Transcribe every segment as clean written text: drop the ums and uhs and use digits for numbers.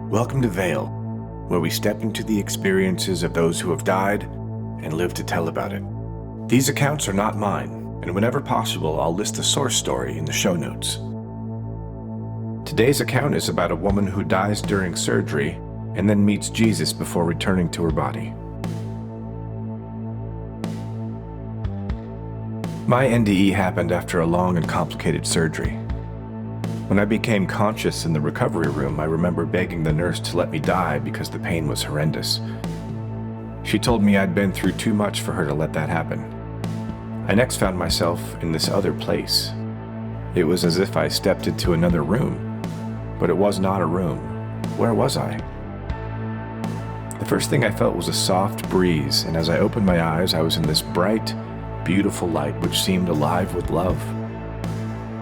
Welcome to Vale, where we step into the experiences of those who have died and live to tell about it. These accounts are not mine, and whenever possible, I'll list the source story in the show notes. Today's account is about a woman who dies during surgery and then meets Jesus before returning to her body. My NDE happened after a long and complicated surgery. When I became conscious in the recovery room, I remember begging the nurse to let me die because the pain was horrendous. She told me I'd been through too much for her to let that happen. I next found myself in this other place. It was as if I stepped into another room, but it was not a room. Where was I? The first thing I felt was a soft breeze, and as I opened my eyes, I was in this bright, beautiful light which seemed alive with love.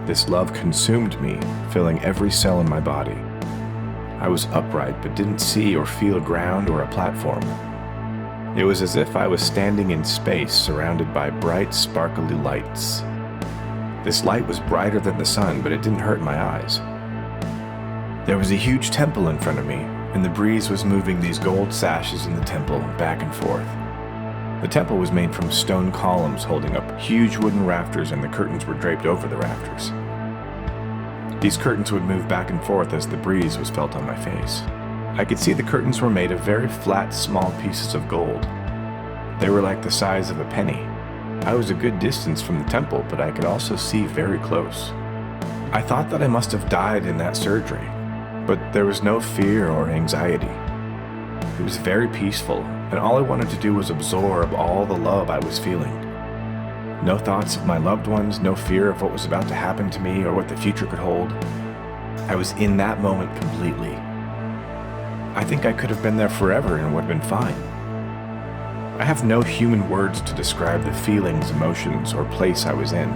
This love consumed me, filling every cell in my body. I was upright but didn't see or feel ground or a platform. It was as if I was standing in space surrounded by bright, sparkly lights. This light was brighter than the sun, but it didn't hurt my eyes. There was a huge temple in front of me, and the breeze was moving these gold sashes in the temple back and forth. The temple was made from stone columns holding up huge wooden rafters, and the curtains were draped over the rafters. These curtains would move back and forth as the breeze was felt on my face. I could see the curtains were made of very flat, small pieces of gold. They were like the size of a penny. I was a good distance from the temple, but I could also see very close. I thought that I must have died in that surgery, but there was no fear or anxiety. It was very peaceful, and all I wanted to do was absorb all the love I was feeling. No thoughts of my loved ones, no fear of what was about to happen to me or what the future could hold. I was in that moment completely. I think I could have been there forever and would have been fine. I have no human words to describe the feelings, emotions, or place I was in.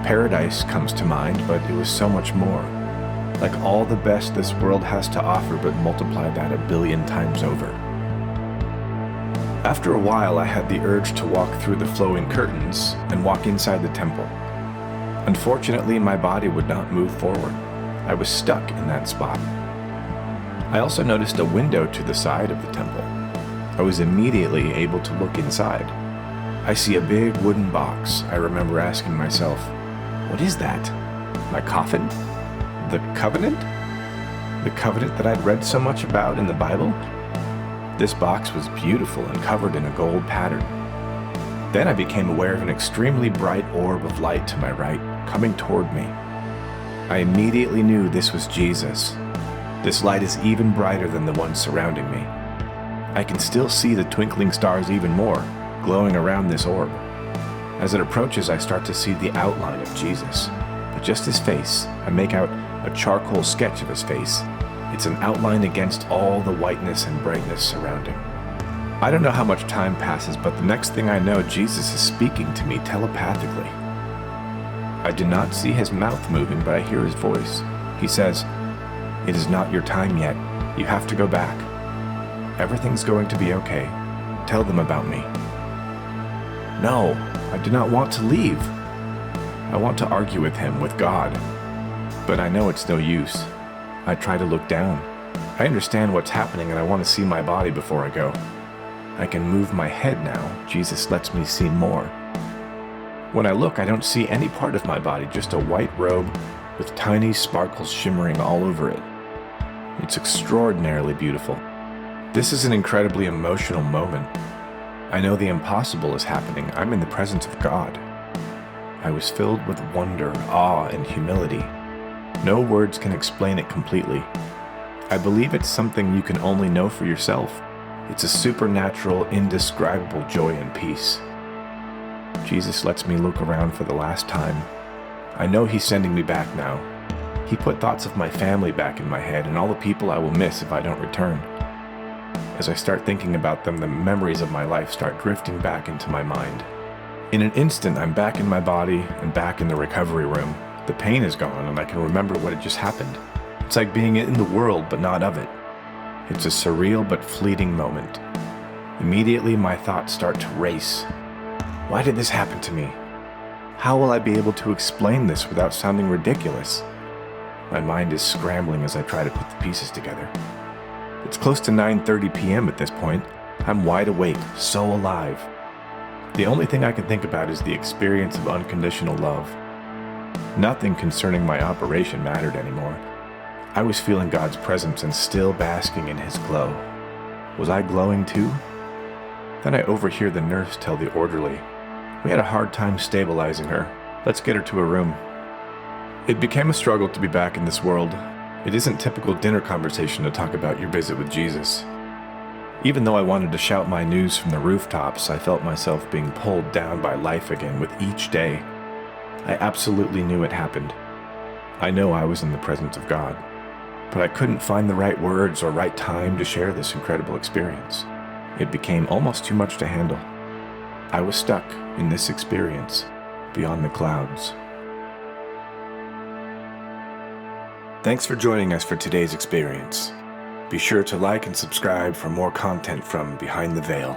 Paradise comes to mind, but it was so much more. Like all the best this world has to offer, but multiply that 1 billion times over. After a while, I had the urge to walk through the flowing curtains and walk inside the temple. Unfortunately, my body would not move forward. I was stuck in that spot. I also noticed a window to the side of the temple. I was immediately able to look inside. I see a big wooden box. I remember asking myself, what is that? My coffin? The covenant? The covenant that I'd read so much about in the Bible? This box was beautiful and covered in a gold pattern. Then I became aware of an extremely bright orb of light to my right, coming toward me. I immediately knew this was Jesus. This light is even brighter than the one surrounding me. I can still see the twinkling stars even more, glowing around this orb. As it approaches, I start to see the outline of Jesus, but just his face. I make out a charcoal sketch of his face. It's an outline against all the whiteness and brightness surrounding. I don't know how much time passes, but the next thing I know, Jesus is speaking to me telepathically. I do not see his mouth moving, but I hear his voice. He says, "It is not your time yet. You have to go back. Everything's going to be okay. Tell them about me." No, I do not want to leave. I want to argue with him, with God, but I know it's no use. I try to look down. I understand what's happening, and I want to see my body before I go. I can move my head now. Jesus lets me see more. When I look, I don't see any part of my body, just a white robe with tiny sparkles shimmering all over it. It's extraordinarily beautiful. This is an incredibly emotional moment. I know the impossible is happening. I'm in the presence of God. I was filled with wonder, awe, and humility. No words can explain it completely. I believe it's something you can only know for yourself. It's a supernatural, indescribable joy and peace. Jesus lets me look around for the last time. I know he's sending me back now. He put thoughts of my family back in my head and all the people I will miss if I don't return. As I start thinking about them, the memories of my life start drifting back into my mind. In an instant, I'm back in my body and back in the recovery room. The pain is gone, and I can remember what had just happened. It's like being in the world, but not of it. It's a surreal but fleeting moment. Immediately, my thoughts start to race. Why did this happen to me? How will I be able to explain this without sounding ridiculous? My mind is scrambling as I try to put the pieces together. It's close to 9:30 p.m. at this point. I'm wide awake, so alive. The only thing I can think about is the experience of unconditional love. Nothing concerning my operation mattered anymore. I was feeling God's presence and still basking in His glow. Was I glowing too? Then I overhear the nurse tell the orderly, "We had a hard time stabilizing her. Let's get her to a room." It became a struggle to be back in this world. It isn't typical dinner conversation to talk about your visit with Jesus. Even though I wanted to shout my news from the rooftops, I felt myself being pulled down by life again with each day. I absolutely knew it happened. I know I was in the presence of God, but I couldn't find the right words or right time to share this incredible experience. It became almost too much to handle. I was stuck in this experience beyond the clouds. Thanks for joining us for today's experience. Be sure to like and subscribe for more content from Behind the Veil.